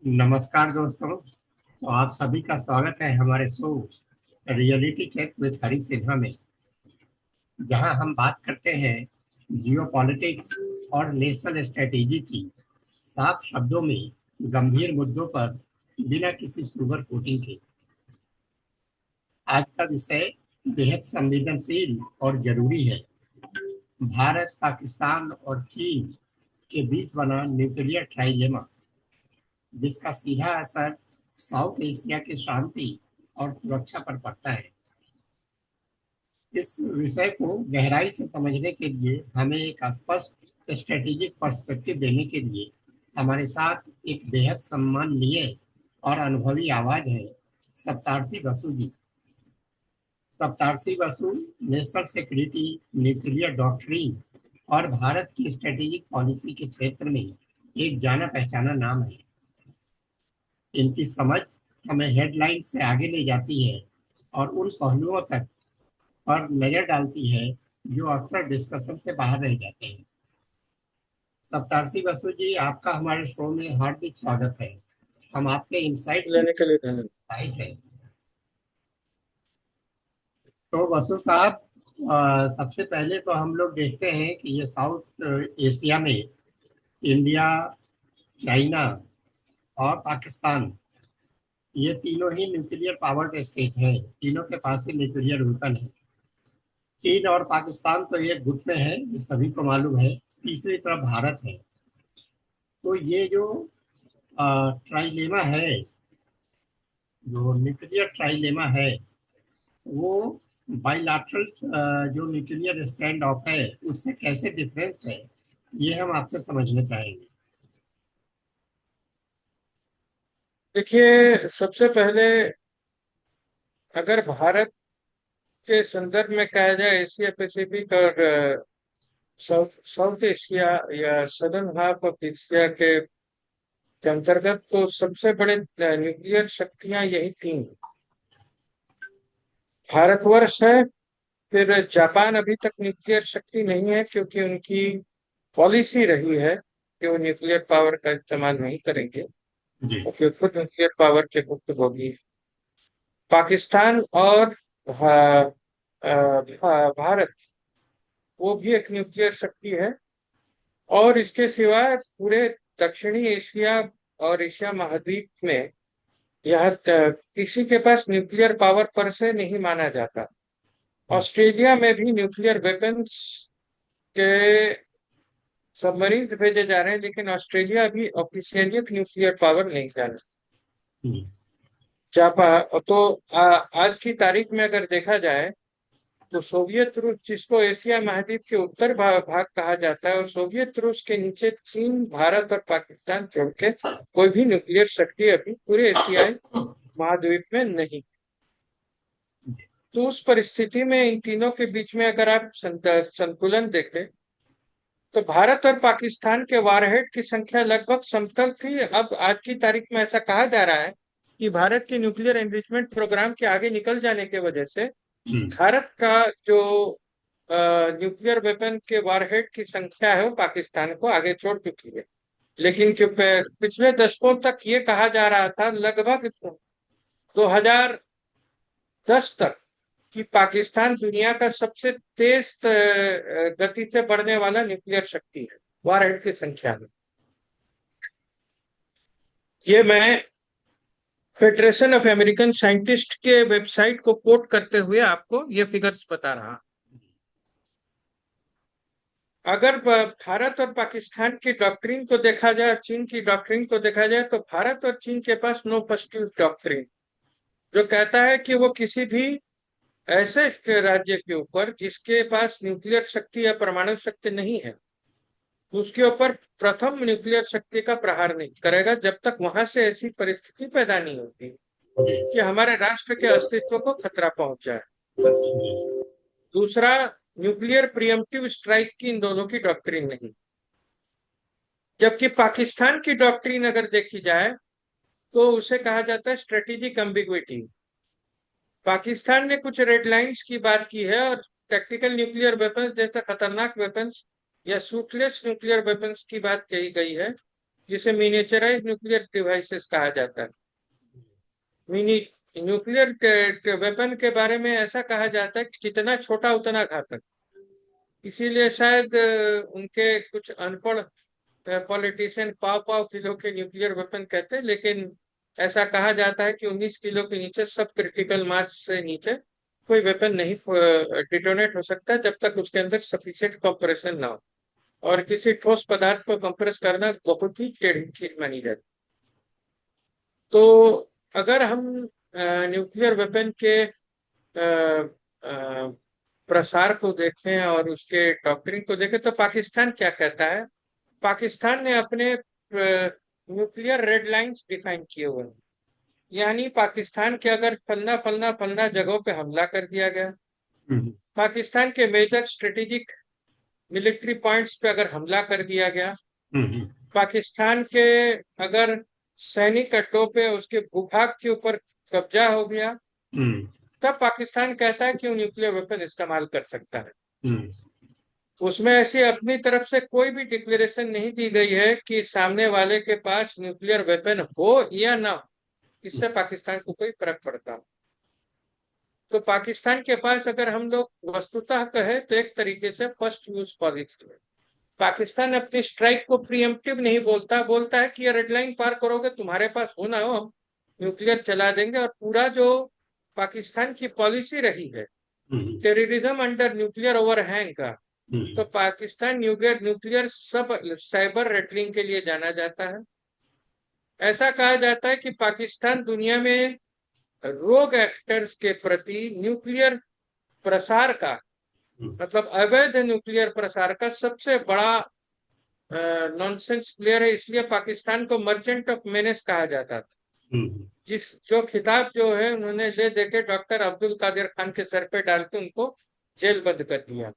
नमस्कार दोस्तों। तो आप सभी का स्वागत है हमारे शो रियलिटी चेक विद हरी सिन्हा में, जहां हम बात करते हैं जियो पॉलिटिक्स और नेशनल स्ट्रेटेजी की, साफ शब्दों में गंभीर मुद्दों पर, बिना किसी सुगर कोटिंग के। आज का विषय बेहद संवेदनशील और जरूरी है। भारत, पाकिस्तान और चीन के बीच बना न्यूक्लियर ट्राइलेमा, जिसका सीधा असर साउथ एशिया की शांति और सुरक्षा पर पड़ता है। इस विषय को गहराई से समझने के लिए हमें एक स्पष्ट स्ट्रेटेजिक पर्सपेक्टिव देने के लिए हमारे साथ एक बेहद सम्माननीय और अनुभवी आवाज है, Saptarshi Basu ji. Saptarshi Basu national security, nuclear doctrine और भारत की स्ट्रेटेजिक पॉलिसी के क्षेत्र में एक जाना पहचाना नाम है। इनकी समझ हमें हेडलाइन से आगे ले जाती है और उन पहलुओं तक पर नजर डालती है जो अक्सर डिस्कशन से बाहर रह जाते हैं। सप्तार्षि बसु जी, आपका हमारे शो में हार्दिक स्वागत है। हम आपके इंसाइट लेने के लिए धन्यवाद। है। तो बसु साहब, सबसे पहले तो हम लोग देखते हैं कि ये साउथ एशिया में इंडिया, चाइना और पाकिस्तान, ये तीनों ही न्यूक्लियर पावर्ड स्टेट हैं। तीनों के पास ही न्यूक्लियर वेपन है। चीन और पाकिस्तान तो एक गुट में है, ये सभी को मालूम है। तीसरी तरफ भारत है। तो ये जो ट्राइलेमा है, जो न्यूक्लियर ट्राइलेमा है, वो बाइलैटरल जो न्यूक्लियर स्टैंड ऑफ है, उससे कैसे डिफरेंस है, ये हम आपसे समझना चाहेंगे। देखिए, सबसे पहले अगर भारत के संदर्भ में कहा जाए, एशिया पैसिफिक और साउथ साउथ एशिया या सदर्न हाफ ऑफ एशिया के अंतर्गत, तो सबसे बड़े न्यूक्लियर शक्तियां यही तीन: भारतवर्ष है, फिर जापान अभी तक न्यूक्लियर शक्ति नहीं है क्योंकि उनकी पॉलिसी रही है कि वो न्यूक्लियर पावर का इस्तेमाल नहीं करेंगे, जी। और फिर खुद न्यूक्लियर पावर के भुक्तभोगी पाकिस्तान और भारत, वो भी एक न्यूक्लियर शक्ति है। और इसके सिवाय पूरे दक्षिणी एशिया और एशिया महाद्वीप में यह किसी के पास न्यूक्लियर पावर पर से नहीं माना जाता। ऑस्ट्रेलिया में भी न्यूक्लियर वेपन्स के सबमरीन भेजे जा रहे हैं, लेकिन ऑस्ट्रेलिया अभी ऑफिशियली न्यूक्लियर पावर नहीं जाना। हम्म। जापान तो आज की तारीख में अगर देखा जाए, तो सोवियत रूस, जिसको एशिया महाद्वीप के उत्तर भाग कहा जाता है, और सोवियत रूस के नीचे चीन, भारत और पाकिस्तान छोड़ के कोई भी न्यूक्लियर शक्ति अभी पूरे एशियाई महाद्वीप में नहीं। तो उस परिस्थिति में इन तीनों के बीच में अगर आप संतुलन देखें, तो भारत और पाकिस्तान के वारहेड की संख्या लगभग समतल थी। अब आज की तारीख में ऐसा कहा जा रहा है कि भारत के न्यूक्लियर एनरिचमेंट प्रोग्राम के आगे निकल जाने की वजह से हम्म। भारत का जो न्यूक्लियर वेपन के वारहेड की संख्या है, वो पाकिस्तान को आगे छोड़ चुकी है। लेकिन जो पिछले दशकों तक ये कहा जा रहा था, लगभग 2010 तक, कि पाकिस्तान दुनिया का सबसे तेज गति से बढ़ने वाला न्यूक्लियर शक्ति है वारहेड की संख्या में। ये मैं फेडरेशन ऑफ अमेरिकन साइंटिस्ट के वेबसाइट को कोट करते हुए आपको ये फिगर्स बता रहा। अगर भारत और पाकिस्तान की डॉक्ट्रिन को देखा जाए, चीन की डॉक्ट्रिन को देखा जाए, तो भारत और चीन के पास नो फर्स्ट डॉक्ट्रिन, जो कहता है कि वो किसी भी ऐसे राज्य के ऊपर जिसके पास न्यूक्लियर शक्ति या परमाणु शक्ति नहीं है, उसके ऊपर प्रथम न्यूक्लियर शक्ति का प्रहार नहीं करेगा जब तक वहां से ऐसी परिस्थिति पैदा नहीं होती कि हमारे राष्ट्र के अस्तित्व को खतरा पहुंच जाए। दूसरा, न्यूक्लियर प्रिएम्प्टिव स्ट्राइक की इन दोनों की डॉक्ट्रिन नहीं। जबकि पाकिस्तान की डॉक्ट्रिन अगर देखी जाए, तो उसे कहा जाता है स्ट्रेटेजिक एम्बिग्विटी। पाकिस्तान ने कुछ रेड लाइंस की बात की है, और टैक्टिकल न्यूक्लियर वेपन्स जैसे खतरनाक वेपन्स या शूटलेस न्यूक्लियर वेपन्स की बात कही गई है, जिसे मिनिएचराइज न्यूक्लियर डिवाइसेस कहा जाता है। मिनी न्यूक्लियर वेपन के बारे में ऐसा कहा जाता है कि जितना छोटा उतना घातक। इसीलिए शायद उनके कुछ अनपढ़ पॉलिटिशियन पाव पाव किलो के न्यूक्लियर वेपन कहते हैं, लेकिन ऐसा कहा जाता है कि 19 किलो के नीचे सब क्रिटिकल मास से नीचे कोई वेपन नहीं डिटोनेट हो सकता जब तक उसके अंदर सफिशिएंट कंप्रेशन ना हो, और किसी ठोस पदार्थ को कंप्रेस करना बहुत ही टेढ़ी चीज मानी जाती। तो अगर हम न्यूक्लियर वेपन के प्रसार को देखें और उसके डॉक्ट्रिन को देखें तो पाकिस्तान क्या कहता है। पाकिस्तान ने अपने न्यूक्लियर रेड लाइंस डिफाइन किए हुए हैं, यानी पाकिस्तान के अगर फलना फलना फलना जगहों पे हमला कर दिया गया, पाकिस्तान के मेजर स्ट्रेटेजिक मिलिट्री पॉइंट्स पे अगर हमला कर दिया गया, पाकिस्तान के अगर सैनिक अड्डों पे उसके भूभाग के ऊपर कब्जा हो गया, तब पाकिस्तान कहता है कि वो न्यूक्लियर वेपन इस्तेमाल कर सकता है। उसमें ऐसी अपनी तरफ से कोई भी डिक्लेरेशन नहीं दी गई है कि सामने वाले के पास न्यूक्लियर वेपन हो या ना हो, इससे पाकिस्तान को कोई फर्क पड़ता हो। तो पाकिस्तान के पास अगर हम लोग वस्तुतः कहे तो एक तरीके से फर्स्ट यूज पॉलिसी है। पाकिस्तान अपनी स्ट्राइक को प्रीएम्प्टिव नहीं बोलता है कि ये रेड लाइन पार करोगे, तुम्हारे पास हो ना हो, हम न्यूक्लियर चला देंगे। और पूरा जो पाकिस्तान की पॉलिसी रही है टेररिज्म अंडर न्यूक्लियर ओवरहैंग का, तो पाकिस्तान न्यूक्लियर सब साइबर रेटलिंग के लिए जाना जाता है। ऐसा कहा जाता है कि पाकिस्तान दुनिया में रोग एक्टर्स के प्रति न्यूक्लियर प्रसार का, मतलब अवैध न्यूक्लियर प्रसार का सबसे बड़ा नॉनसेंस प्लेयर है। इसलिए पाकिस्तान को मर्चेंट ऑफ मेनेस कहा जाता था। जो खिताब जो है उन्होंने ले देके डॉक्टर अब्दुल कादिर खान के सर पे डाल के उनको जेल बंद कर दिया।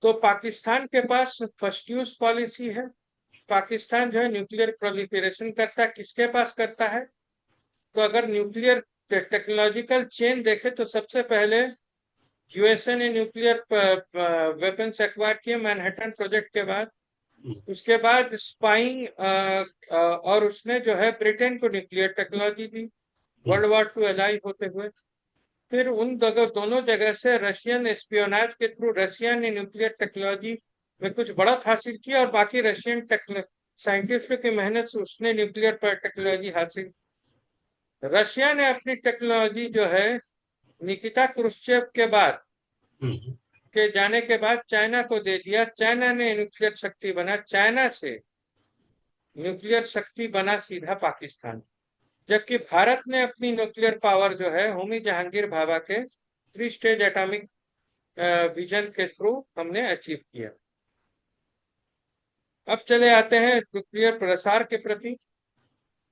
तो पाकिस्तान के पास फर्स्ट यूज पॉलिसी है। पाकिस्तान जो है न्यूक्लियर प्रोलिफरेशन करता है, किसके पास करता है? तो अगर न्यूक्लियर टेक्नोलॉजिकल चेन देखे तो सबसे पहले यूएसए ने न्यूक्लियर वेपन्स एक्वायर किए मैनहट्टन प्रोजेक्ट के बाद। उसके बाद स्पाइंग और उसने जो है ब्रिटेन को न्यूक्लियर टेक्नोलॉजी दी वर्ल्ड वॉर टू एलाई होते हुए। फिर उन दोनों जगह से रशियन एस्पियोनाज के थ्रू रशिया ने न्यूक्लियर टेक्नोलॉजी में कुछ बढ़त हासिल की, और बाकी रशियन साइंटिस्टों की मेहनत से उसने न्यूक्लियर पर टेक्नोलॉजी हासिल। रशिया ने अपनी टेक्नोलॉजी जो है निकिता क्रुश्चेव के बाद के जाने के बाद चाइना को दे दिया। चाइना ने न्यूक्लियर शक्ति बना, चाइना से न्यूक्लियर शक्ति बना सीधा पाकिस्तान। जबकि भारत ने अपनी न्यूक्लियर पावर जो है होमी जहांगीर भाभा के 3 स्टेज एटॉमिक विजन के थ्रू हमने अचीव किया। अब चले आते हैं न्यूक्लियर प्रसार के प्रति।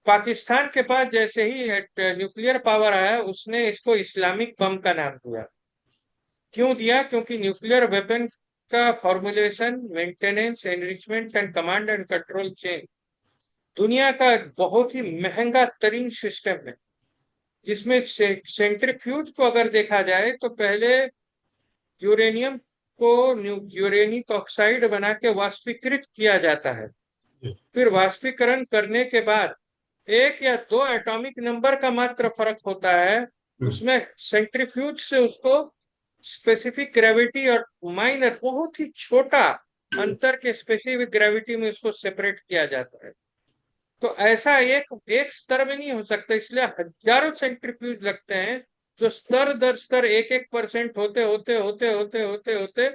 पाकिस्तान के पास जैसे ही न्यूक्लियर पावर आया, उसने इसको इस्लामिक बम का नाम दिया। क्यों दिया? क्योंकि न्यूक्लियर वेपन का formulation, maintenance, enrichment and command and control chain दुनिया का बहुत ही महंगा तरीन सिस्टम है, जिसमें सेंट्रीफ्यूज को अगर देखा जाए तो पहले यूरेनियम को यूरेनिक ऑक्साइड बना के वाष्पीकृत किया जाता है। फिर वाष्पीकरण करने के बाद 1 या 2 एटॉमिक नंबर का मात्र फर्क होता है, उसमें सेंट्रीफ्यूज से उसको स्पेसिफिक ग्रेविटी और माइनर बहुत ही छोटा अंतर के स्पेसिफिक ग्रेविटी में उसको सेपरेट किया जाता है। तो ऐसा एक स्तर में नहीं हो सकता, इसलिए हजारों सेंट्रीफ्यूज लगते हैं, जो स्तर दर स्तर 1-1% होते होते होते होते होते होते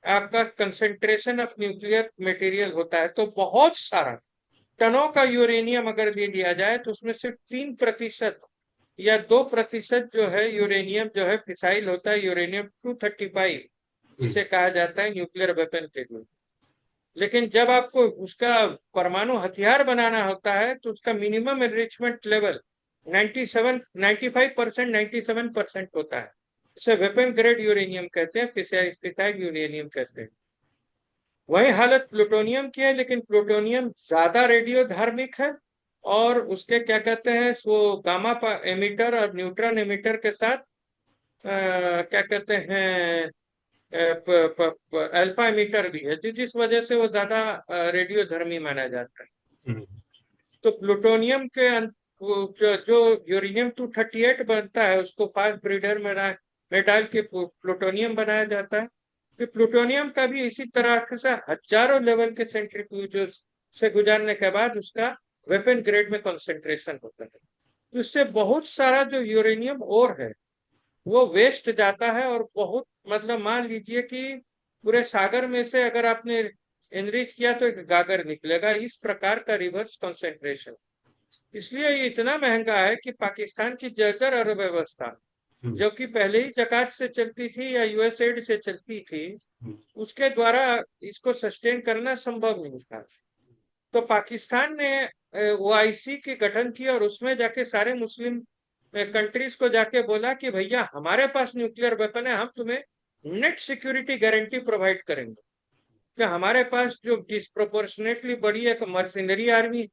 आपका कंसेंट्रेशन ऑफ न्यूक्लियर मटेरियल होता है। तो बहुत सारा टनों का यूरेनियम अगर दे दिया जाए तो उसमें सिर्फ 3% या 2% जो है यूरेनियम जो है फिसाइल होता है, यूरेनियम 235 इसे कहा जाता है न्यूक्लियर वेपन के लिए। लेकिन जब आपको उसका परमाणु हथियार बनाना होता है तो उसका मिनिमम एनरिचमेंट लेवल 95%, 97% होता है। इसे वेपन ग्रेड यूरेनियम कहते हैं, फिसाइल यूरेनियम कहते हैं। वही हालत प्लूटोनियम की है, लेकिन प्लूटोनियम ज्यादा रेडियो धार्मिक है और उसके क्या कहते हैं वो गामा एमिटर और न्यूट्रॉन एमिटर के साथ क्या कहते हैं अल्फा एमिटर भी है, जिस वजह से वो ज्यादा रेडियो धर्मी माना जाता है। हम्म, तो प्लूटोनियम के जो यूरेनियम 238 बनता है, उसको फास्ट ब्रीडर में डाल के प्लूटोनियम बनाया जाता है। फिर प्लूटोनियम का भी इसी तरह से हजारों लेवल के सेंट्रीफ्यूज से गुजारने के बाद उसका वेपन ग्रेड में कंसंट्रेशन होता है। तो इससे बहुत सारा जो यूरेनियम ओर है वो वेस्ट जाता है, और बहुत, मतलब मान लीजिए कि पूरे सागर में से अगर आपने एनरिच किया तो एक गागर निकलेगा, इस प्रकार का रिवर्स कंसंट्रेशन। इसलिए ये इतना महंगा है कि पाकिस्तान की जर्जर अर्थव्यवस्था, हम्म, जो कि पहले ही जकात से चलती थी या यूएसएड से चलती थी, हम्म, उसके द्वारा इसको सस्टेन करना संभव नहीं था। तो पाकिस्तान ने ओआईसी की गठन की, और उसमें जाके सारे मुस्लिम कंट्रीज को जाके बोला कि भैया हमारे पास न्यूक्लियर वेपन है, हम तुम्हें नेट सिक्योरिटी गारंटी प्रोवाइड करेंगे कि हमारे पास जो डिस्प्रोपोर्शनेटली बड़ी एक मर्सिनरी आर्मी,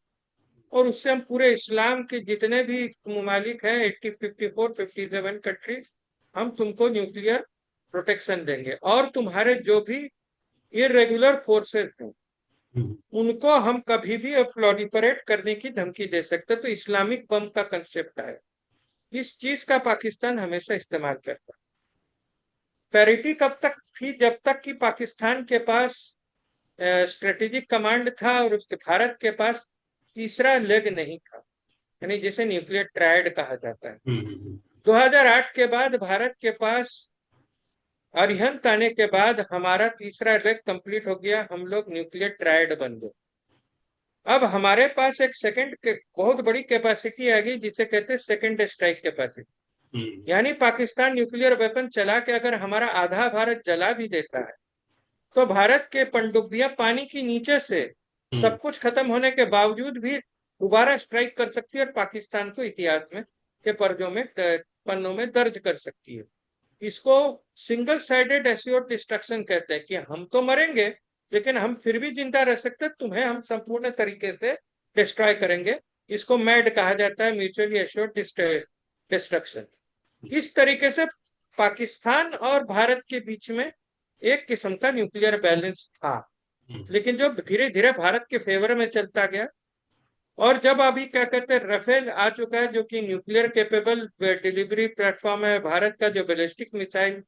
और उससे हम पूरे इस्लाम के जितने भी ममालिक हैं 80 54 57 कंट्रीज, हम तुमको न्यूक्लियर प्रोटेक्शन देंगे, और तुम्हारे जो भी इरेगुलर फोर्सेस हैं हम्म, उनको हम कभी भी प्रोलिफरेट करने की धमकी दे सकते। तो इस्लामिक बम का कंसेप्ट है, इस चीज का पाकिस्तान हमेशा इस्तेमाल करता है। पैरिटी कब तक थी? जब तक कि पाकिस्तान के पास स्ट्रेटेजिक कमांड था, और उसके भारत के पास तीसरा लेग नहीं था, यानी जिसे न्यूक्लियर ट्रायड कहा जाता है। हम्म, 2008 के बाद भारत के पास अरिहंत आने के बाद हमारा तीसरा लेग कंप्लीट हो गया, हम लोग न्यूक्लियर ट्रायड बन गए। अब हमारे पास एक सेकंड के बहुत बड़ी कैपेसिटी आ गई, जिसे कहते हैं सेकंड स्ट्राइक कैपेसिटी। हम्म, यानी पाकिस्तान न्यूक्लियर वेपन चला के अगर हमारा आधा भारत जला भी देता है, तो भारत के पनडुब्बियां पानी के नीचे से हम्म, सब कुछ खत्म होने के बावजूद भी दोबारा स्ट्राइक कर सकती है, और पाकिस्तान को इतिहास में के पर्जों में पन्नों में दर्ज कर सकती है। इसको सिंगल साइडेड एस्योर्ड डिस्ट्रक्शन कहते हैं, कि हम तो मरेंगे लेकिन हम फिर भी जिंदा रह सकते, तुम्हें हम संपूर्ण तरीके से डिस्ट्रॉय करेंगे। इसको मैड कहा जाता है, म्यूचुअली एश्योर्ड डिस्ट्रक्शन। इस तरीके से पाकिस्तान और भारत के बीच में एक किस्म का न्यूक्लियर बैलेंस था, हम्म, लेकिन जो धीरे धीरे भारत के फेवर में चलता गया। और जब अभी क्या कहते हैं राफेल आ चुका है, जो कि न्यूक्लियर केपेबल डिलीवरी प्लेटफॉर्म है, भारत का जो बैलिस्टिक मिसाइल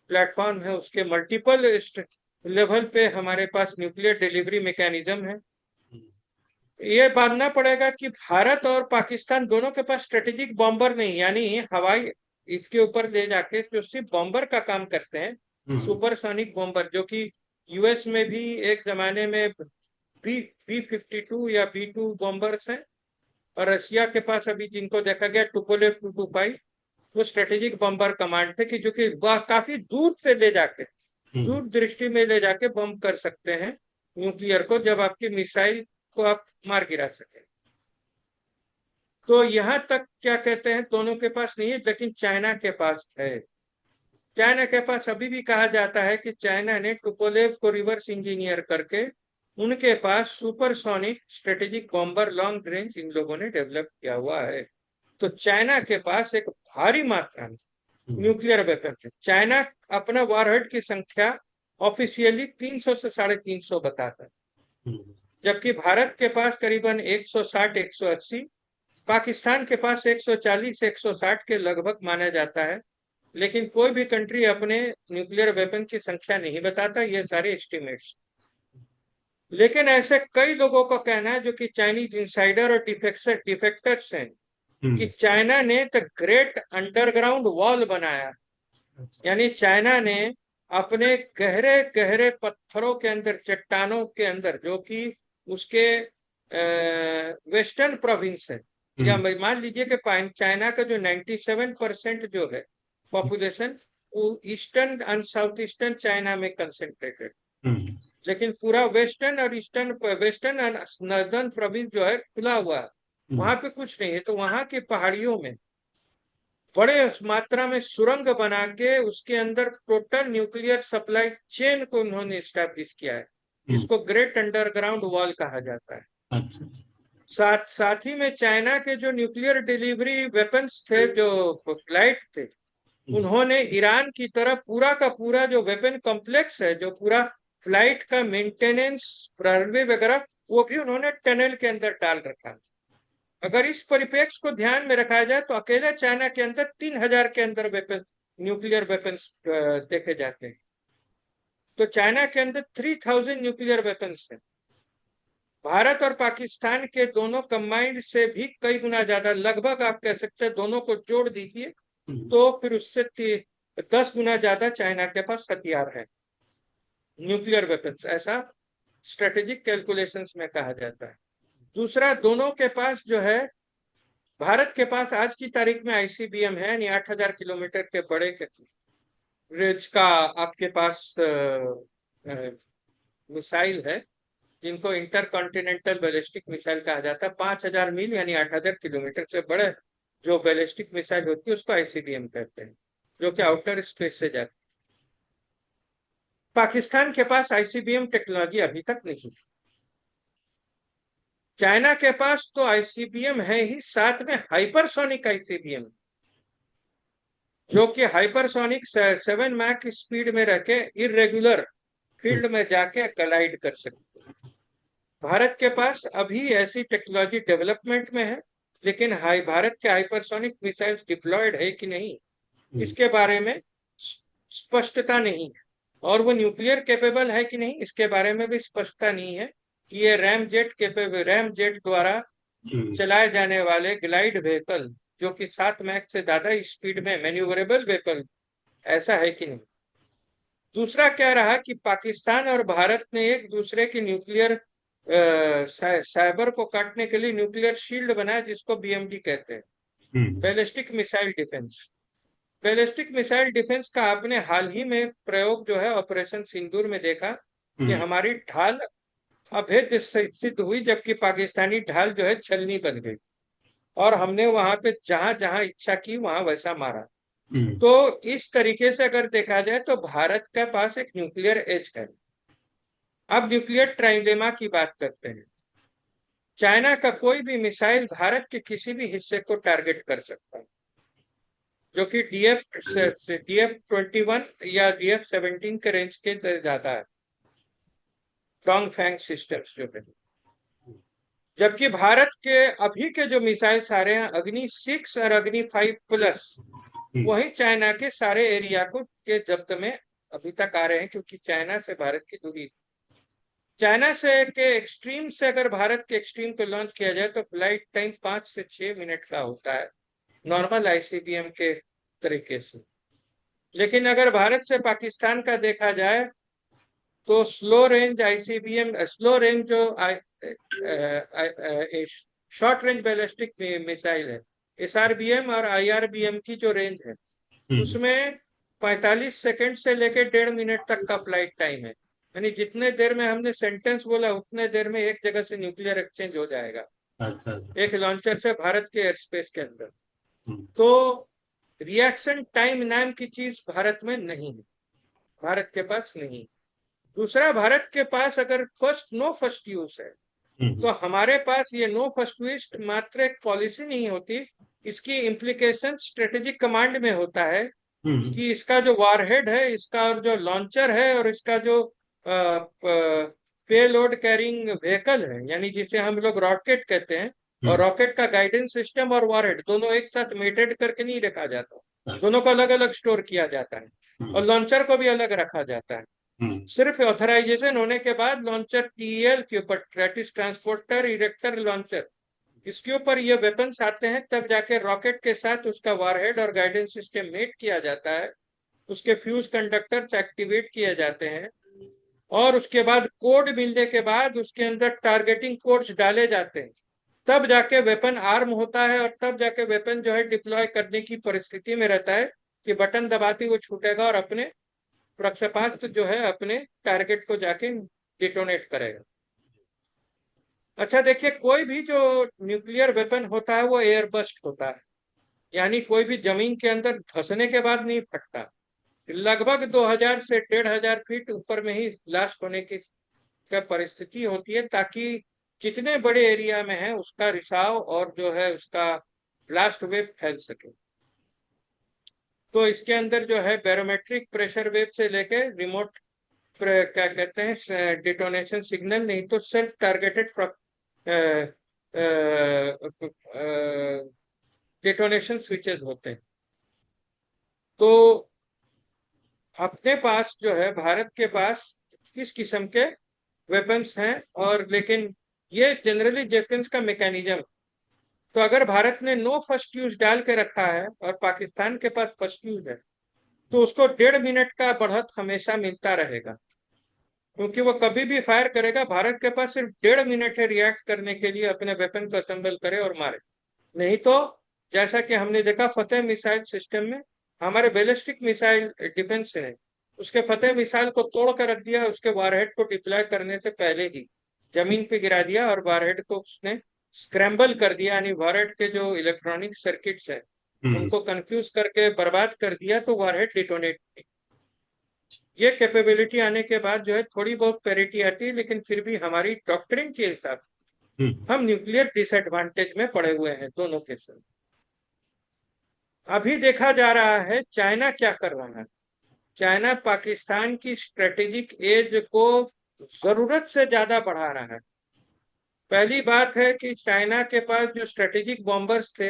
प्लेटफॉर्म है, उसके मल्टीपल लेवल पे हमारे पास न्यूक्लियर डिलीवरी मैकेनिज्म है। ये मानना पड़ेगा कि भारत और पाकिस्तान दोनों के पास स्ट्रेटेजिक बॉम्बर नहीं, यानी हवाई इसके ऊपर ले जाके जो सिर्फ बॉम्बर का काम करते हैं, हम्म, सुपरसोनिक बॉम्बर, जो कि यूएस में भी एक जमाने में बी 52 या B2 बॉम्बर्स हैं, और रशिया के पास अभी जिनको देखा गया टुपोलेव 225, वो स्ट्रेटेजिक बम्बर कमांड थे, कि जो कि वह काफी दूर से ले जाके, हम्म, दूर दृष्टि में ले जाके बम कर सकते हैं न्यूक्लियर को, जब आपकी मिसाइल को आप मार गिरा सके। तो यहाँ तक क्या कहते हैं दोनों के पास नहीं है, लेकिन चाइना के पास है। चाइना के पास अभी भी कहा जाता है कि चाइना ने टुपोलेव को रिवर्स इंजीनियर करके उनके पास supersonic strategic bomber long range इन लोगों ने डेवलप किया हुआ है। तो चाइना के पास एक भारी मात्रा में हम्म, न्यूक्लियर वेपन है। चाइना अपना वॉरहेड की संख्या ऑफिशियली 300 से 350 बताता है, हम्म, जबकि भारत के पास करीबन 160 180, पाकिस्तान के पास 140 160 के लगभग माना जाता है। लेकिन कोई भी कंट्री अपने न्यूक्लियर वेपन की संख्या नहीं बताता, ये सारे एस्टिमेट्स। लेकिन ऐसे कई लोगों का कहना है, जो कि चाइनीज इंसाइडर और डिफेक्टर्स हैं, कि हम्म, चाइना ने द ग्रेट अंडरग्राउंड वॉल बनाया। अच्छा, यानी चाइना ने अपने गहरे गहरे पत्थरों के अंदर, चट्टानों के अंदर, जो कि उसके वेस्टर्न प्रोविंस है, या हम्म, मान लीजिए कि चाइना का जो 97% जो है पॉपुलेशन, वो eastern and south eastern China में कंसेंट्रेटेड। हम्म, लेकिन पूरा वेस्टर्न और eastern, western and northern province जो है खुला हुआ है, हम्म, वहां पे कुछ नहीं है। तो वहां की पहाड़ियों में बड़े मात्रा में सुरंग बना के उसके अंदर टोटल न्यूक्लियर सप्लाई चेन को उन्होंने स्टैब्लिश किया है, हम्म, जिसको ग्रेट अंडरग्राउंड वॉल कहा जाता है। अच्छा, साथ ही में चाइना के जो न्यूक्लियर डिलीवरी वेपन्स थे, जो फ्लाइट थे, उन्होंने ईरान की तरफ पूरा का पूरा जो वेपन कॉम्प्लेक्स है, जो पूरा फ्लाइट का मेंटेनेंस, रनवे वगैरह, वो भी उन्होंने टनल के अंदर डाल रखा। अगर इस परिप्रेक्ष्य को ध्यान में रखा जाए तो अकेले चाइना के अंदर 3,000 के अंदर वेपन, न्यूक्लियर वेपन्स देखे जाते हैं। तो चाइना के अंदर 3,000 न्यूक्लियर वेपन्स हैं। भारत और पाकिस्तान के दोनों कंबाइंड से भी कई गुना ज्यादा, लगभग आप कह सकते हैं दोनों को जोड़ दीजिए तो फिर उससे 10 गुना ज्यादा चाइना के पास हथियार है, न्यूक्लियर वेपन्स, ऐसा स्ट्रेटेजिक कैलकुलेशंस में कहा जाता है। दूसरा, दोनों के पास जो है, भारत के पास आज की तारीख में आईसीबीएम है, यानी 8,000 किलोमीटर के बड़े रेंज का आपके पास मिसाइल है, जिनको इंटरकॉन्टिनेंटल बैलिस्टिक मिसाइल कहा जाता है। 5,000 मील यानी 8,000 किलोमीटर से बड़े जो बैलिस्टिक मिसाइल होती है उसको आईसीबीएम कहते हैं, जो कि आउटर स्पेस से जाती है। पाकिस्तान के पास आईसीबीएम टेक्नोलॉजी अभी तक नहीं। चाइना के पास तो आईसीबीएम है ही, साथ में हाइपरसोनिक आईसीबीएम, जो कि हाइपरसोनिक 7 मैक स्पीड में रखे इरेगुलर फील्ड में जाके कलाइड कर सकते हैं। भारत के पास अभी ऐसी टेक्नोलॉजी डेवलपमेंट में है, लेकिन भारत के हाइपरसोनिक मिसाइल डिप्लॉयड है कि नहीं, इसके बारे में स्पष्टता नहीं है। और वो न्यूक्लियर कैपेबल है कि नहीं, इसके बारे में भी स्पष्टता नहीं है कि ये रैम जेट द्वारा चलाए जाने वाले ग्लाइड व्हीकल, जो कि 7 मैक से ज्यादा स्पीड में मैन्यूवरेबल व्हीकल, ऐसा है कि नहीं। दूसरा क्या रहा कि पाकिस्तान और भारत ने एक दूसरे की न्यूक्लियर साइबर को काटने के लिए न्यूक्लियर शील्ड बनाया, जिसको बीएमडी कहते हैं, ballistic missile defence. Ballistic missile defence का आपने हाल ही में प्रयोग जो है ऑपरेशन सिंदूर में देखा कि हमारी ढाल अभेद्य सिद्ध हुई, जबकि पाकिस्तानी ढाल जो है छलनी बन गई, और हमने वहां पे जहां जहां इच्छा की वहां वैसा मारा। तो इस तरीके से अगर देखा जाए तो भारत के पास एक न्यूक्लियर एज है। अब न्यूक्लियर ट्राइलेमा की बात करते हैं। चाइना का कोई भी मिसाइल भारत के किसी भी हिस्से को टारगेट कर सकता है, जो कि DF-21 या DF-17 के रेंज के ज्यादा है, स्ट्रॉन्ग फैंग सिस्टम्स जो है। जबकि भारत के अभी के जो मिसाइल्स आ रहे हैं, अग्नि 6 और अग्नि 5+, वही चाइना के सारे एरिया को के जब्त में अभी तक आ रहे हैं, क्योंकि चाइना से भारत की दूरी, चाइना से के एक्सट्रीम से अगर भारत के एक्सट्रीम को लॉन्च किया जाए तो फ्लाइट टाइम 5 से 6 मिनट का होता है, नॉर्मल आईसीबीएम के तरीके से। लेकिन अगर भारत से पाकिस्तान का देखा जाए तो slow range ICBM, slow range जो शॉर्ट रेंज बैलिस्टिक मिसाइल है, एसआरबीएम और आईआरबीएम की जो रेंज है, उसमें 45 सेकंड से लेकर 1.5 मिनट तक का फ्लाइट टाइम है। यानी जितने देर में हमने सेंटेंस बोला उतने देर में एक जगह से न्यूक्लियर एक्सचेंज हो जाएगा, अच्छा। एक लॉन्चर से भारत के एयर स्पेस के अंदर। तो रिएक्शन टाइम नाम की चीज भारत में नहीं है, भारत के पास नहीं। दूसरा, भारत के पास अगर नो फर्स्ट यूज है, तो हमारे पास ये नो फर्स्ट यूज मात्र एक पॉलिसी नहीं होती, इसकी इम्प्लीकेशन स्ट्रेटेजिक कमांड में होता है कि इसका जो वारहेड है, इसका और जो लॉन्चर है, और इसका जो पेलोड कैरिंग व्हीकल है, यानी जिसे हम लोग रॉकेट कहते हैं, और रॉकेट का गाइडेंस सिस्टम और वारहेड दोनों एक साथ मेटेड करके नहीं रखा जाता, दोनों को अलग अलग स्टोर किया जाता है, और लॉन्चर को भी अलग रखा जाता है। सिर्फ ऑथराइजेशन होने के बाद लॉन्चर टीएल के ऊपर, ट्रैटिस ट्रांसपोर्टर इरेक्टर लॉन्चर, इसके ऊपर ये वेपन्स आते हैं, तब जाके रॉकेट के साथ उसका वारहेड और गाइडेंस सिस्टम मेट किया जाता है, उसके फ्यूज कंडक्टर्स एक्टिवेट किए जाते हैं, और उसके बाद कोड मिलने के बाद उसके अंदर टारगेटिंग कोड्स डाले जाते हैं, तब जाके वेपन आर्म होता है, और तब जाके वेपन जो है डिप्लॉय करने की परिस्थिति में रहता है कि बटन दबाते वो छूटेगा और अपने प्रक्षेपास्त्र जो है अपने टारगेट को जाके डिटोनेट करेगा। अच्छा देखिए, कोई भी जो न्यूक्लियर वेपन होता है वो एयर बस्ट होता है, यानी कोई भी जमीन के अंदर धंसने के बाद नहीं फटता, लगभग 2000 से 1500 फीट ऊपर में ही ब्लास्ट होने की परिस्थिति होती है, ताकि जितने बड़े एरिया में है उसका रिसाव और जो है उसका ब्लास्ट वेव फैल सके। तो इसके अंदर जो है बैरोमेट्रिक प्रेशर वेव से लेके रिमोट क्या कहते हैं डिटोनेशन सिग्नल, नहीं तो सेल्फ टारगेटेड डिटोनेशन स्विचेस होते हैं। तो अपने पास जो है, भारत के पास किस किस्म के वेपन्स हैं, और लेकिन ये जनरली डिफेंस का मैकेनिज्म। तो अगर भारत ने नो फर्स्ट यूज डाल के रखा है और पाकिस्तान के पास फर्स्ट यूज है, तो उसको 1.5 मिनट का बढ़त हमेशा मिलता रहेगा, क्योंकि वो कभी भी फायर करेगा। भारत के पास सिर्फ 1.5 मिनट है रिएक्ट करने के लिए, अपने वेपन को असेंबल करे और मारे। नहीं तो जैसा कि हमने देखा फतेह मिसाइल सिस्टम में, हमारे बैलिस्टिक मिसाइल डिफेंस ने उसके फतेह मिसाइल को तोड़ कर रख दिया, उसके वारहेड को डिप्लॉय करने से पहले ही जमीन पे गिरा दिया, और वारहेड को उसने स्क्रैम्बल कर दिया, यानी वारहेड के जो इलेक्ट्रॉनिक सर्किट्स है हम्म। उनको कंफ्यूज करके बर्बाद कर दिया, तो वारहेड डिटोनेट। ये कैपेबिलिटी आने के बाद जो है थोड़ी बहुत पैरिटी आती है, लेकिन फिर भी हमारी डॉक्ट्रिन के हिसाब हम्म। से हम न्यूक्लियर डिसएडवांटेज में पड़े हुए हैं दोनों के साथ। अभी देखा जा रहा है चाइना क्या कर रहा है। चाइना पाकिस्तान की स्ट्रेटेजिक एज को जरूरत से ज्यादा बढ़ा रहा है। पहली बात है कि चाइना के पास जो स्ट्रेटेजिक बॉम्बर्स थे,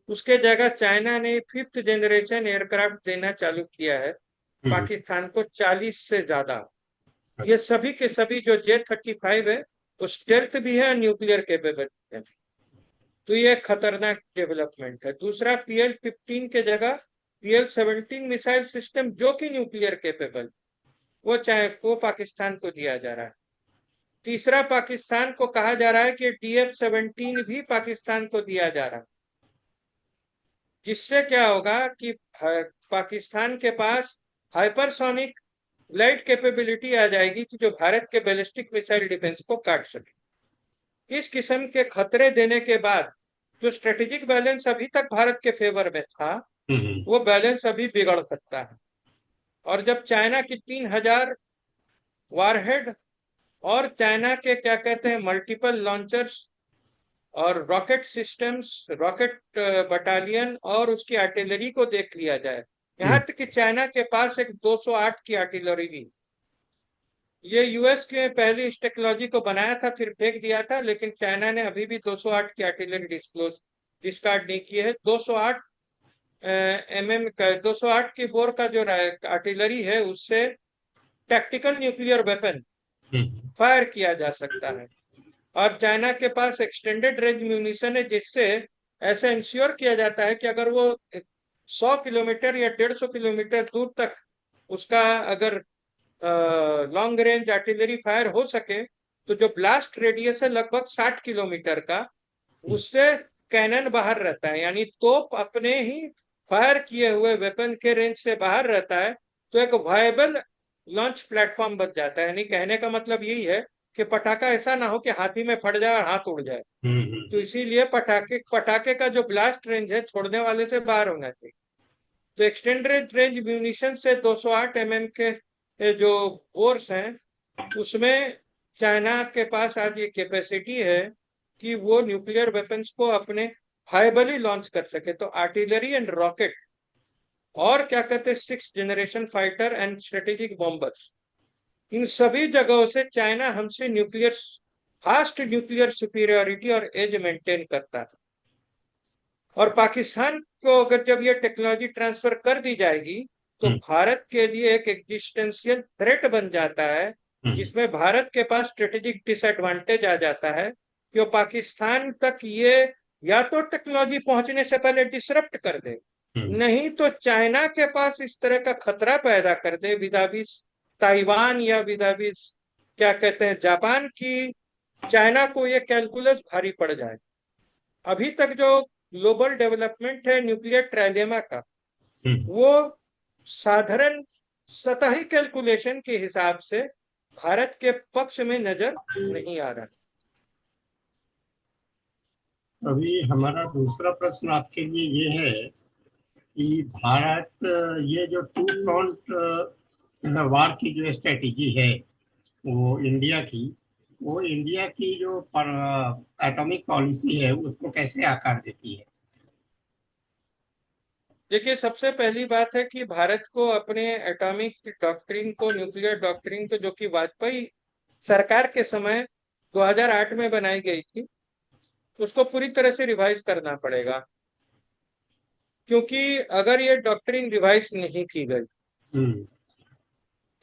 उसके जगह चाइना ने 5th जनरेशन एयरक्राफ्ट देना चालू किया है हम्म। पाकिस्तान को, 40 से ज्यादा। ये अच्छा। सभी के सभी जो J-35 है वो स्टेल्थ भी है, न्यूक्लियर केपेबल है। तो ये खतरनाक डेवलपमेंट है। दूसरा, PL-15 के जगह PL-17 मिसाइल सिस्टम जो कि न्यूक्लियर केपेबल, वो चाहे वो पाकिस्तान को दिया जा रहा है। तीसरा, पाकिस्तान को कहा जा रहा है कि DF-17 भी पाकिस्तान को दिया जा रहा है, जिससे क्या होगा कि पाकिस्तान के पास हाइपरसोनिक लाइट कैपेबिलिटी आ जाएगी कि जो भारत के बैलिस्टिक मिसाइल डिफेंस को काट सके। इस किस्म के खतरे देने के बाद जो स्ट्रेटेजिक बैलेंस अभी तक भारत के फेवर में था, हम्म। वो बैलेंस अभी बिगड़ सकता है। और जब चाइना की 3,000 वारहेड और चाइना के क्या कहते हैं मल्टीपल लॉन्चर्स और रॉकेट सिस्टम्स, रॉकेट बटालियन और उसकी आर्टिलरी को देख लिया जाए, यहाँ हम्म। तक कि चाइना के पास एक 208 की आर्टिलरी भी। ये यूएस के पहले इस टेक्नोलॉजी को बनाया था, फिर फेंक दिया था, लेकिन चाइना ने अभी भी 208 की आर्टिलरी डिस्कार्ड नहीं की है। 208 एमएम का, 208 की बोर का जो आर्टिलरी है, उससे टैक्टिकल न्यूक्लियर वेपन हम्म। फायर किया जा सकता है। और चाइना के पास एक्सटेंडेड रेंज म्यूनिशन है, जिससे ऐसा इंश्योर किया जाता है कि अगर वो 100 किलोमीटर या 150 किलोमीटर दूर तक उसका अगर लॉन्ग रेंज आर्टिलरी फायर हो सके, तो जो ब्लास्ट रेडियस है लगभग 60 किलोमीटर का, उससे कैनन बाहर रहता है, यानी तोप अपने ही फायर किए हुए वेपन के रेंज से बाहर रहता है। तो एक वायबल लॉन्च प्लेटफॉर्म बन जाता है। यानी कहने का मतलब यही है कि पटाखा ऐसा ना हो कि हाथी में फट जाए और हाथ उड़ जाए। तो हम्म। इसीलिए पटाखे पटाखे का जो ब्लास्ट रेंज है छोड़ने वाले से बाहर होना चाहिए। तो एक्सटेंडेड रेंज म्यूनिशन से 208 एमएम के जो फोर्स हैं, उसमें चाइना के पास आज ये कैपेसिटी है कि वो न्यूक्लियर वेपन्स को अपने हाइबली लॉन्च कर सके। तो आर्टिलरी एंड रॉकेट और क्या कहते हैं 6th generation fighter and strategic bombers, इन सभी जगहों से चाइना हमसे न्यूक्लियर फास्ट न्यूक्लियर सुपीरियोरिटी और एज मेंटेन करता है। और पाकिस्तान को अगर जब ये टेक्नोलॉजी ट्रांसफर कर दी जाएगी, तो हम्म। भारत के लिए एक एग्जिस्टेंशियल थ्रेट बन जाता है, हम्म। जिसमें भारत के पास स्ट्रेटेजिक डिसएडवांटेज आ जाता है कि वो पाकिस्तान तक ये या तो टेक्नोलॉजी पहुंचने से पहले डिसरप्ट कर दे, हम्म। नहीं तो चाइना के पास इस तरह का खतरा पैदा कर दे विदाविस ताइवान या विदाविस क्या कहते हैं जापान की, चाइना को ये कैलकुलस भारी पड़ जाए। अभी तक जो ग्लोबल डेवलपमेंट है न्यूक्लियर ट्रायलेमा का, हम्म। वो साधारण सतही कैलकुलेशन के हिसाब से भारत के पक्ष में नजर नहीं आ रहा। अभी हमारा दूसरा प्रश्न आपके लिए ये है कि भारत ये जो टू फ्रंट वार की जो स्ट्रेटेजी है वो इंडिया की जो एटॉमिक पॉलिसी है उसको कैसे आकार देती है? देखिए, सबसे पहली बात है कि भारत को अपने एटॉमिक डॉक्ट्रिन को, न्यूक्लियर डॉक्ट्रिन को, जो कि वाजपेयी सरकार के समय 2008 में बनाई गई थी, उसको पूरी तरह से रिवाइज करना पड़ेगा। क्योंकि अगर ये डॉक्ट्रिन रिवाइज नहीं की गई हम्म,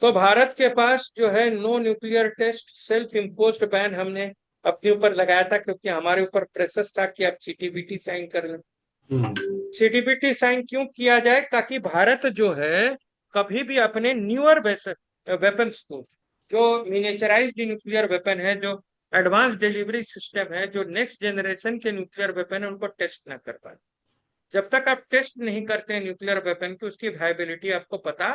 तो भारत के पास जो है no nuclear test self imposed ban हमने अपने ऊपर लगाया था, क्योंकि हमारे ऊपर प्रेशर था कि आप सीटीबीटी साइन कर लें। हम्म, सीटीबीटी साइन क्यों किया जाए? ताकि भारत जो है कभी भी अपने न्यूअर वेपन्स को, जो मिनिएचराइज्ड न्यूक्लियर वेपन है, जो एडवांस डिलीवरी सिस्टम है, जो नेक्स्ट जनरेशन के न्यूक्लियर वेपन है, उनको टेस्ट ना कर पाए। जब तक आप टेस्ट नहीं करते हैं न्यूक्लियर वेपन की, उसकी वायबिलिटी आपको पता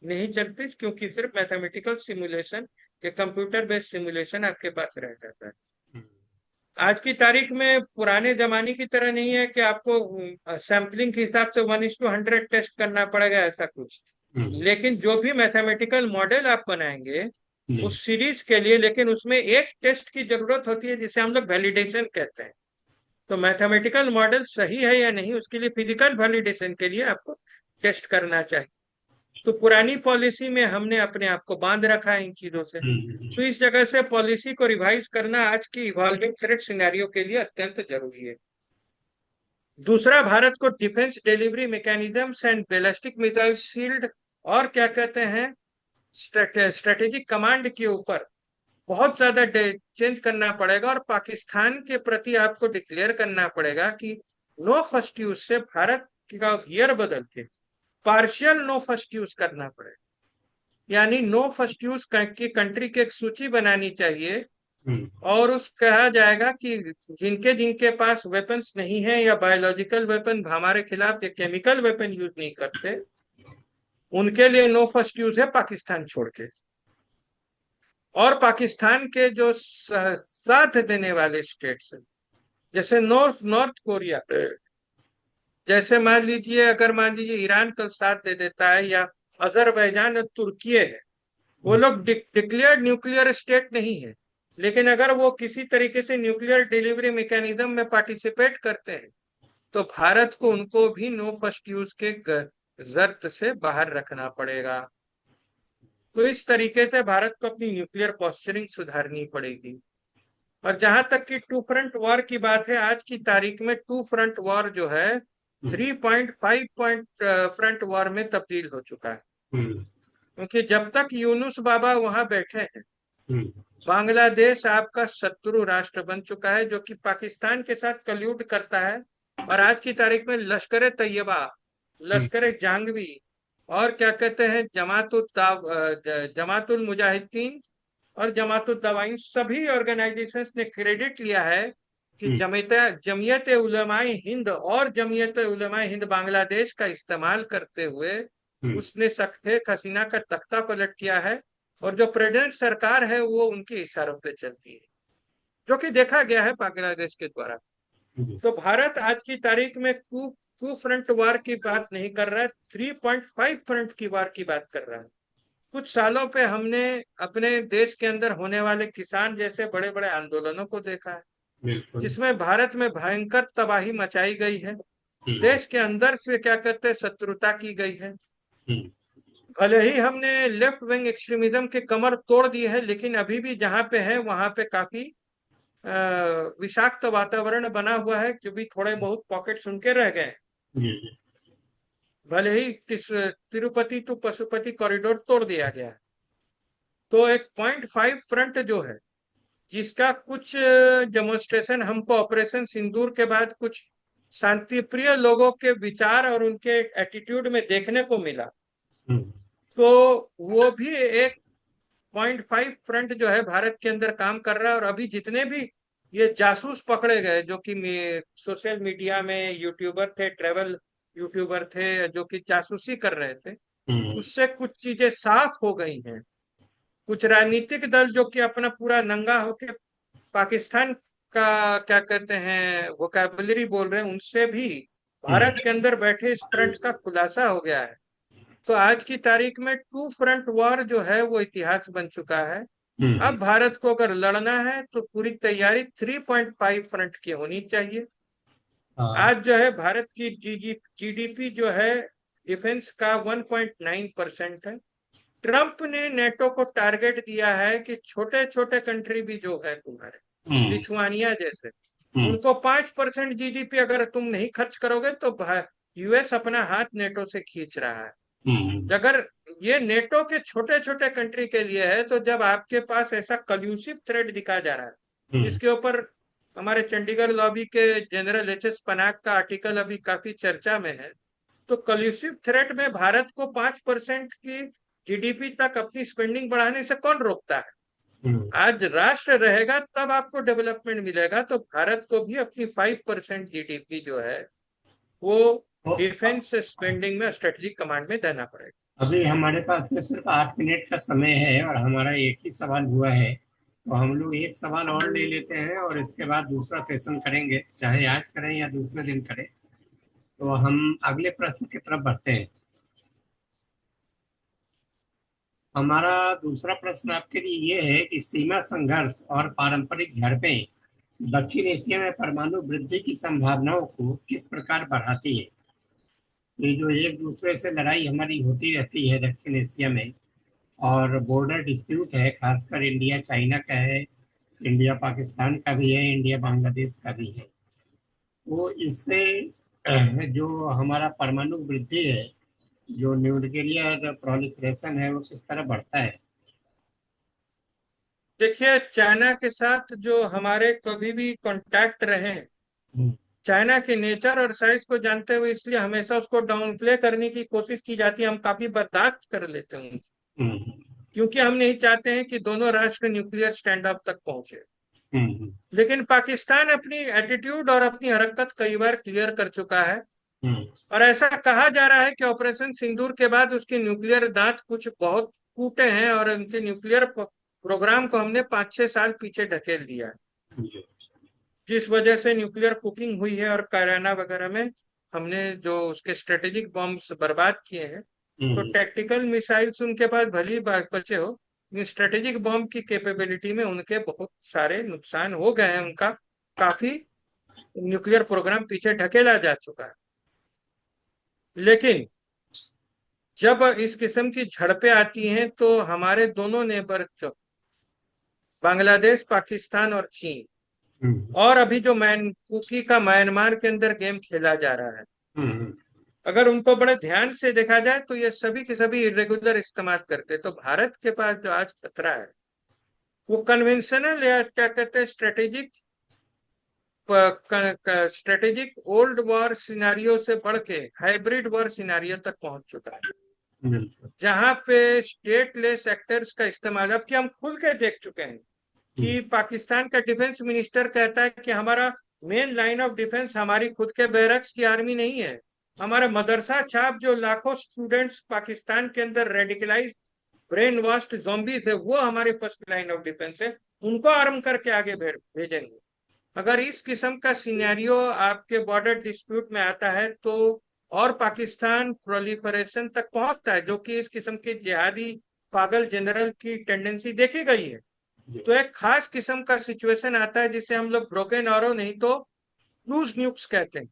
नहीं चलती, क्योंकि सिर्फ मैथमेटिकल सिमुलेशन या कंप्यूटर बेस्ड सिमुलेशन आपके पास रह जाता है। हम्म, आज की तारीख में पुराने जमाने की तरह नहीं है कि आपको सैम्पलिंग के हिसाब से 1:100 टेस्ट करना पड़ेगा, ऐसा कुछ। हम्म, लेकिन जो भी मैथमेटिकल मॉडल आप बनाएंगे जी, उस सीरीज के लिए, लेकिन उसमें एक टेस्ट की जरूरत होती है जिसे हम लोग वैलिडेशन कहते हैं। तो मैथमेटिकल मॉडल सही है या नहीं, उसके लिए फिजिकल वैलिडेशन के लिए आपको टेस्ट करना चाहिए। तो पुरानी पॉलिसी में हमने अपने आप को बांध रखा है इन चीजों से। तो इस जगह से पॉलिसी को रिवाइज करना आज की इवॉल्विंग थ्रेट सिनेरियो के लिए अत्यंत जरूरी है। दूसरा, भारत को defence delivery mechanisms and ballistic missile shield और क्या कहते हैं स्ट्रेटेजिक कमांड के ऊपर बहुत ज्यादा चेंज करना पड़ेगा, और पाकिस्तान के प्रति आपको डिक्लेयर करना पड़ेगा कि नो फर्स्ट यूज से भारत का गियर बदल के पार्शियल नो फर्स्ट यूज करना पड़ेगा। यानी नो फर्स्ट यूज की कंट्री की एक सूची बनानी चाहिए, हम्म, और उस कहा जाएगा कि जिनके जिनके पास वेपन्स नहीं है, या बायोलॉजिकल वेपन हमारे खिलाफ, या केमिकल वेपन यूज नहीं करते, उनके लिए नो फर्स्ट यूज है पाकिस्तान छोड़ के। और पाकिस्तान के जो साथ देने वाले स्टेट्स हैं, जैसे नॉर्थ नॉर्थ कोरिया, जैसे मान लीजिए, अगर मान लीजिए ईरान कल साथ दे देता है, या अजरबैजान और तुर्की है, वो लोग डिक्लेयर्ड न्यूक्लियर स्टेट नहीं है, लेकिन अगर वो किसी तरीके से न्यूक्लियर डिलीवरी मैकेनिज्म में पार्टिसिपेट करते हैं, तो भारत को उनको भी नो फर्स्ट यूज के जर्त से बाहर रखना पड़ेगा। तो इस तरीके से भारत को अपनी न्यूक्लियर पोस्चरिंग सुधारनी पड़ेगी। और जहां तक कि टू फ्रंट वॉर की बात है, आज की तारीख में टू फ्रंट वॉर जो है 3.5 पॉइंट फ्रंट वॉर में तब्दील हो चुका है। हम्म, क्योंकि जब तक यूनुस बाबा वहां बैठे हैं, हम्म, बांग्लादेश आपका शत्रु राष्ट्र बन चुका है, जो कि पाकिस्तान के साथ कल्यूड करता है। और आज की तारीख में लश्कर तैयबा, हम्म, लश्कर जंगवी, और क्या कहते हैं जमातुल मुजाहिदीन और जमातुल दवाइन, सभी ऑर्गेनाइजेशंस ने क्रेडिट लिया है कि हम्म, जमीयत उलमाए हिंद और जमीयत उलमाए हिंद बांग्लादेश का इस्तेमाल करते हुए हम्म, उसने शेख हसीना का तख्ता पलट किया है। और जो प्रेजेंट सरकार है वो उनके इशारों पे चलती है, जो कि देखा गया है बांग्लादेश के द्वारा। जी, तो भारत आज की तारीख में टू टू फ्रंट वार की बात नहीं कर रहा है, 3.5 फ्रंट की वार की बात कर रहा है। कुछ सालों पे हमने अपने देश के अंदर होने वाले किसान जैसे बड़े बड़े आंदोलनों को देखा है, बिल्कुल। जिसमें भारत में भयंकर तबाही मचाई गई है। हम्म, देश के अंदर से क्या कहते हैं शत्रुता की गई है। हम्म, भले ही हमने लेफ्ट विंग एक्सट्रीमिज्म के कमर तोड़ दी है, लेकिन अभी भी जहां पे है वहां पे काफी अ, विषाक्त वातावरण बना हुआ है, जो भी थोड़े बहुत पॉकेट्स उनके रह गए हैं। जी, जी, भले ही तिरुपति टू पशुपति कॉरिडोर तोड़ दिया गया है, तो एक 0.5 फ्रंट जो है, जिसका कुछ डेमोन्स्ट्रेशन हमको ऑपरेशन सिंदूर के बाद कुछ शांति प्रिय लोगों के विचार और उनके एटीट्यूड में देखने को मिला, हम्म, तो वो भी एक 0.5 फ्रंट जो है भारत के अंदर काम कर रहा है। और अभी जितने भी ये जासूस पकड़े गए, जो कि सोशल मीडिया में यूट्यूबर थे, ट्रेवल यूट्यूबर थे, जो कि जासूसी कर रहे थे, हम्म, उससे कुछ चीजें साफ हो गई हैं। कुछ राजनीतिक दल जो कि अपना पूरा नंगा होके पाकिस्तान का क्या कहते हैं वोकैबुलरी बोल रहे हैं, उनसे भी हम्म, भारत के अंदर बैठे इस फ्रंट का खुलासा हो गया है। तो आज की तारीख में टू फ्रंट वॉर जो है वो इतिहास बन चुका है। हम्म, अब भारत को अगर लड़ना है तो पूरी तैयारी 3.5 फ्रंट की होनी चाहिए। हाँ। आज जो है भारत की जीडीपी जो है डिफेंस का 1.9% है। ट्रंप ने नेटो को टारगेट दिया है कि छोटे छोटे कंट्री भी जो है तुम्हारे, हम्म। लिथुआनिया जैसे, हम्म। उनको 5% जीडीपी अगर तुम नहीं खर्च करोगे तो यूएस अपना हाथ नेटो से खींच रहा है। हम्म। अगर ये नेटो के छोटे छोटे कंट्री के लिए है, तो जब आपके पास ऐसा कल्यूसिव थ्रेट दिखा जा रहा है, हम्म। जिसके ऊपर हमारे चंडीगढ़ लॉबी के जनरल एच एस पनाग का आर्टिकल अभी काफी चर्चा में है, तो कल्यूसिव थ्रेट में भारत को 5% की जीडीपी तक अपनी स्पेंडिंग बढ़ाने से कौन रोकता है? हम्म। आज राष्ट्र रहेगा तब आपको डेवलपमेंट मिलेगा, तो भारत को भी अपनी 5% जीडीपी जो है वो तो डिफेंस स्पेंडिंग में स्ट्रेटेजिक कमांड में देना पड़ेगा। अभी हमारे पास में सिर्फ 8 मिनट का समय है और हमारा एक ही सवाल हुआ है, तो हम लोग एक सवाल और ले लेते हैं और इसके बाद दूसरा सेशन करेंगे, चाहे आज करें या दूसरे दिन करें। तो हम अगले प्रश्न की तरफ बढ़ते हैं। हमारा दूसरा प्रश्न आपके लिए ये है कि सीमा संघर्ष और पारंपरिक झड़पें दक्षिण एशिया में परमाणु वृद्धि की संभावनाओं को किस प्रकार बढ़ाती है। ये जो एक दूसरे से लड़ाई हमारी होती रहती है दक्षिण एशिया में, और बॉर्डर डिस्प्यूट है, खासकर इंडिया चाइना का है, इंडिया पाकिस्तान का भी है, इंडिया बांग्लादेश का भी है। वो इससे जो हमारा परमाणु वृद्धि है, जो न्यूक्लियर प्रोलिफरेशन है, वो किस तरह बढ़ता है। देखिए, चाइना के साथ जो हमारे कभी भी कांटेक्ट रहे हैं, हम्म। चाइना के नेचर और साइज को जानते हुए इसलिए हमेशा उसको डाउन प्ले करने की कोशिश की जाती है, हम काफी बर्दाश्त कर लेते हैं, हम्म। क्योंकि हम नहीं चाहते हैं कि दोनों राष्ट्र न्यूक्लियर स्टैंड ऑफ तक पहुंचे। हम्म। लेकिन पाकिस्तान अपनी एटीट्यूड और अपनी हरकत कई बार क्लियर कर चुका है, हम्म। और ऐसा कहा जा रहा है कि ऑपरेशन सिंदूर के बाद उसके न्यूक्लियर दांत कुछ बहुत टूटे हैं और उनके न्यूक्लियर प्रोग्राम को हमने 5-6 साल पीछे ढकेल दिया है, हम्म। जिस वजह से न्यूक्लियर कुकिंग हुई है और कायराना वगैरह में हमने जो उसके स्ट्रेटेजिक बॉम्ब्स बर्बाद किए हैं। तो हम्म। टैक्टिकल मिसाइल्स उनके पास भले ही बचे हो, लेकिन स्ट्रेटेजिक बॉम्ब की कैपेबिलिटी में उनके बहुत सारे नुकसान हो गए हैं, उनका काफी न्यूक्लियर प्रोग्राम पीछे ढकेला जा चुका है। लेकिन जब इस किस्म की झड़पें आती हैं तो हमारे दोनों नेबर जो बांग्लादेश, पाकिस्तान और चीन, हम्म। और अभी जो मैन कुकी का म्यांमार के अंदर गेम खेला जा रहा है, हम्म। अगर उनको बड़े ध्यान से देखा जाए तो ये सभी के सभी इरेगुलर इस्तेमाल करते, तो भारत के पास जो आज खतरा है वो कन्वेंशनल या क्या कहते हैं स्ट्रेटेजिक ओल्ड वॉर सिनारियो से बढ़ के हाइब्रिड वॉर सिनारियो तक पहुंच चुका है, बिल्कुल। जहां पे स्टेटलेस एक्टर्स का इस्तेमाल, अब कि हम खुल के देख चुके हैं हम्म। कि पाकिस्तान का डिफेंस मिनिस्टर कहता है कि हमारा मेन लाइन ऑफ डिफेंस हमारी खुद के बैरक्स की आर्मी नहीं है, हमारे मदरसा छाप जो लाखों स्टूडेंट्स पाकिस्तान के अंदर रेडिकलाइज ब्रेन वॉश्ड ज़ॉम्बीज है, वो हमारी फर्स्ट लाइन ऑफ डिफेंस है, उनको आर्म करके आगे भेजेंगे। अगर इस किस्म का सिनेरियो आपके बॉर्डर डिस्प्यूट में आता है तो और पाकिस्तान प्रोलिफरेशन तक पहुंचता है, जो कि इस किस्म के जिहादी पागल जनरल की टेंडेंसी देखी गई है। तो एक खास किस्म का सिचुएशन आता है जिसे हम लोग ब्रोकन ऑरो नहीं तो क्रूज न्यूक्स कहते हैं।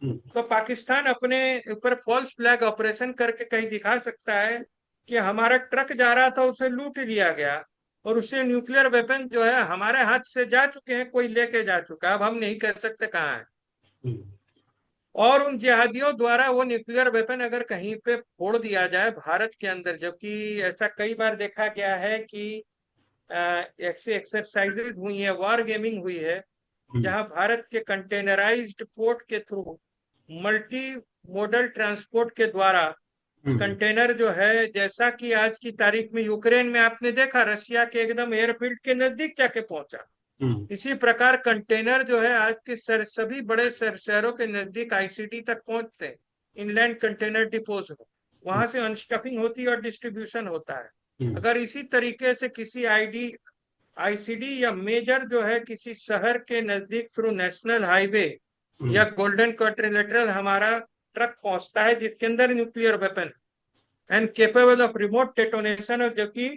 हम्म। तो पाकिस्तान अपने ऊपर फॉल्स फ्लैग ऑपरेशन करके कहीं दिखा सकता है कि हमारा ट्रक जा रहा था, उसे लूट लिया गया, और उससे न्यूक्लियर वेपन जो है हमारे हाथ से जा चुके हैं, कोई लेके जा चुका है, अब हम नहीं कह सकते कहाँ है। हम्म। और उन जिहादियों द्वारा वो न्यूक्लियर वेपन अगर कहीं पे फोड़ दिया जाए भारत के अंदर, जबकि ऐसा कई बार देखा गया है कि ऐसी एक्सरसाइजेज हुई है, वॉर गेमिंग हुई है, हम्म। जहां भारत के कंटेनराइज्ड पोर्ट के थ्रू मल्टी मोडल ट्रांसपोर्ट के द्वारा हम्म। कंटेनर जो है, जैसा कि आज की तारीख में यूक्रेन में आपने देखा रशिया के एकदम एयरफील्ड के नजदीक जाके पहुंचा, हम्म। इसी प्रकार कंटेनर जो है आज के सभी बड़े शहरों के नजदीक आईसीडी तक पहुंचते हैं, इनलैंड कंटेनर डिपोज हो, वहां से अनस्टफिंग होती है और डिस्ट्रीब्यूशन होता है। हम्म। अगर इसी तरीके से किसी आईसीडी या मेजर जो है किसी शहर के नजदीक थ्रू नेशनल हाईवे या हम्म। गोल्डन क्वाड्रिलेटरल हमारा ट्रक पहुंचता है जिसके अंदर nuclear weapon and capable of remote detonation, और जबकि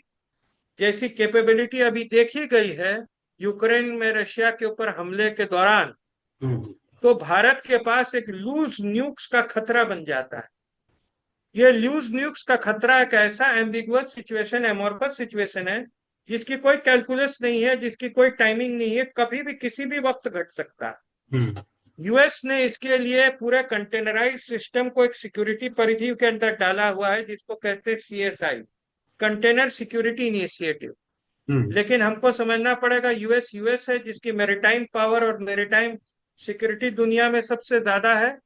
जैसी कैपेबिलिटी अभी देखी गई है यूक्रेन में रशिया के ऊपर हमले के दौरान, हम्म। तो भारत के पास एक लूज न्यूक्स का खतरा बन जाता है। ये लूज न्यूक्स का खतरा एक ऐसा एम्बिगुअस सिचुएशन, एमोर्फस सिचुएशन है जिसकी कोई कैलकुलस नहीं है, जिसकी कोई टाइमिंग नहीं है, कभी भी किसी भी वक्त घट सकता है। यूएस ने इसके लिए पूरे कंटेनराइज सिस्टम को एक सिक्योरिटी परिधि के अंदर डाला हुआ है, जिसको कहते हैं सीएसआई, कंटेनर सिक्योरिटी इनिशिएटिव। लेकिन हमको समझना पड़ेगा, यूएस यूएस है जिसकी मैरीटाइम पावर और मैरीटाइम सिक्योरिटी दुनिया में सबसे ज्यादा है,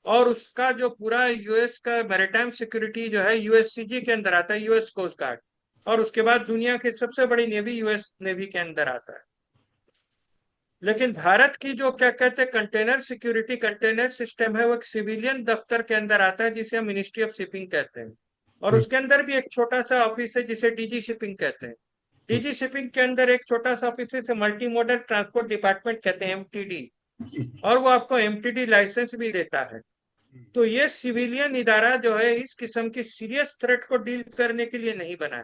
और उसका जो पूरा यूएस का मैरीटाइम सिक्योरिटी जो है यूएससीजी के अंदर आता है, यूएस कोस्ट गार्ड, और उसके बाद दुनिया की सबसे बड़ी नेवी यूएस नेवी के अंदर आता है। लेकिन भारत की जो क्या कहते हैं कंटेनर सिक्योरिटी, कंटेनर सिस्टम है, वो एक सिविलियन दफ्तर के अंदर आता है जिसे हम मिनिस्ट्री ऑफ शिपिंग कहते हैं, और उसके अंदर भी एक छोटा सा ऑफिस है जिसे डीजी शिपिंग कहते हैं। डीजी शिपिंग के अंदर एक छोटा सा ऑफिस है मल्टी मॉडल ट्रांसपोर्ट डिपार्टमेंट कहते हैं, एमटीडी, और वो आपको एमटीडी लाइसेंस भी देता है। तो ये सिविलियन इदारा जो है इस किस्म की सीरियस थ्रेट को डील करने के लिए नहीं बना है।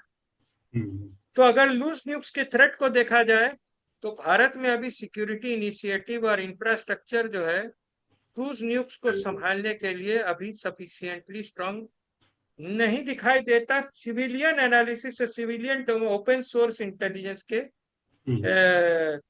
तो अगर लूज न्यूक्स के थ्रेट को देखा जाए तो भारत में अभी सिक्योरिटी इनिशिएटिव और इंफ्रास्ट्रक्चर जो है क्रूज न्यूक्स को संभालने के लिए अभी सफिशिएंटली स्ट्रांग नहीं दिखाई देता। Civilian analysis, civilian open source intelligence के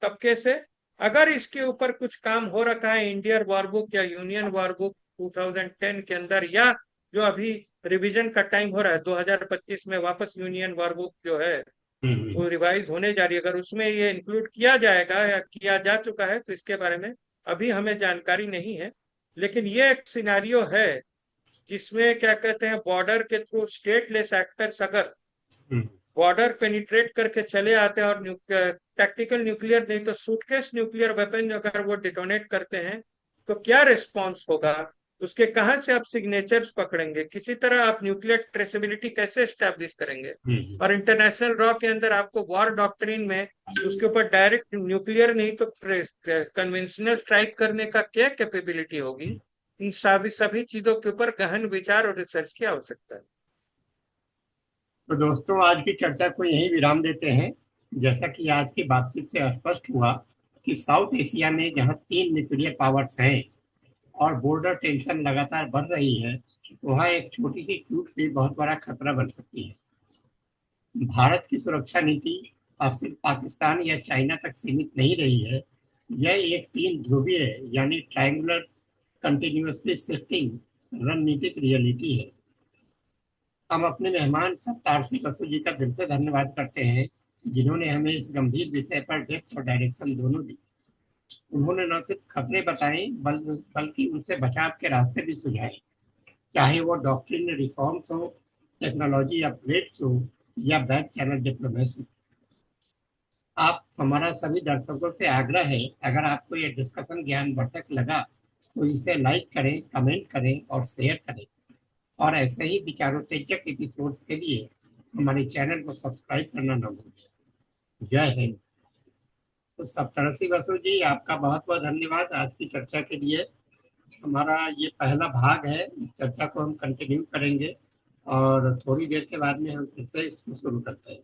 तबके से अगर इसके ऊपर कुछ काम हो रखा है इंडियन वॉरबुक या यूनियन वॉरबुक 2010 के अंदर, या जो अभी रिवीजन का टाइम हो रहा है 2025 में वापस यूनियन वॉरबुक जो है वो रिवाइज होने जा रही है, अगर उसमें ये इंक्लूड किया जाएगा या किया जा चुका है तो इसके बारे में अभी हमें जानकारी नहीं है। लेकिन ये एक सिनारियो है जिसमें क्या कहते हैं बॉर्डर के थ्रू स्टेटलेस एक्टर्स अगर बॉर्डर पेनिट्रेट करके चले आते हैं और टैक्टिकल न्यूक्लियर नहीं तो सूटकेस न्यूक्लियर वेपन अगर वो डिटोनेट करते हैं तो क्या रिस्पॉन्स होगा, उसके कहां से आप सिग्नेचर्स पकड़ेंगे, किसी तरह आप न्यूक्लियर ट्रेसेबिलिटी कैसे एस्टेब्लिश करेंगे। और इंटरनेशनल लॉ के अंदर आपको वॉर डॉक्ट्रिन में उसके ऊपर डायरेक्ट न्यूक्लियर नहीं तो कन्वेंशनल स्ट्राइक करने का क्या कैपेबिलिटी होगी, इन सभी चीजों के ऊपर गहन विचार और रिसर्च की आवश्यकता है। तो दोस्तों, आज की चर्चा को यहीं विराम देते हैं। जैसा कि आज की बातचीत से स्पष्ट हुआ कि साउथ एशिया में जहां 3 न्यूक्लियर पावर्स हैं और बॉर्डर टेंशन लगातार बढ़ रही है, वहां एक छोटी सी चूक भी बहुत बड़ा खतरा बन सकती है। भारत की सुरक्षा नीति अब सिर्फ पाकिस्तान या चाइना तक सीमित नहीं रही है, यह एक 3 ध्रुवीय यानी ट्रायंगुलर कंटिन्यूअसली शिफ्टिंग रणनीतिक रियलिटी है। हम अपने मेहमान सप्तार्षि बसु जी का दिल से धन्यवाद करते हैं, जिन्होंने हमें इस गंभीर विषय पर डेप्थ और डायरेक्शन दोनों दी। उन्होंने न सिर्फ खतरे बताए बल्कि उनसे बचाव के रास्ते भी सुझाए, चाहे वो डॉक्ट्रिन रिफॉर्म्स हो, टेक्नोलॉजी अपग्रेड्स हो या बैक चैनल डिप्लोमेसी। आप हमारा सभी दर्शकों से आग्रह है, अगर आपको यह डिस्कशन ज्ञानवर्धक लगा तो इसे लाइक करें, कमेंट करें और शेयर करें, और ऐसे ही विचारोत्तेजक एपिसोड्स के लिए हमारे चैनल को सब्सक्राइब करना न भूलें। जय हिंद। तो सप्तर्षि बसु जी, आपका बहुत बहुत धन्यवाद आज की चर्चा के लिए। हमारा ये पहला भाग है, इस चर्चा को हम कंटिन्यू करेंगे और थोड़ी देर के बाद में हम फिर से इसको शुरू करते हैं।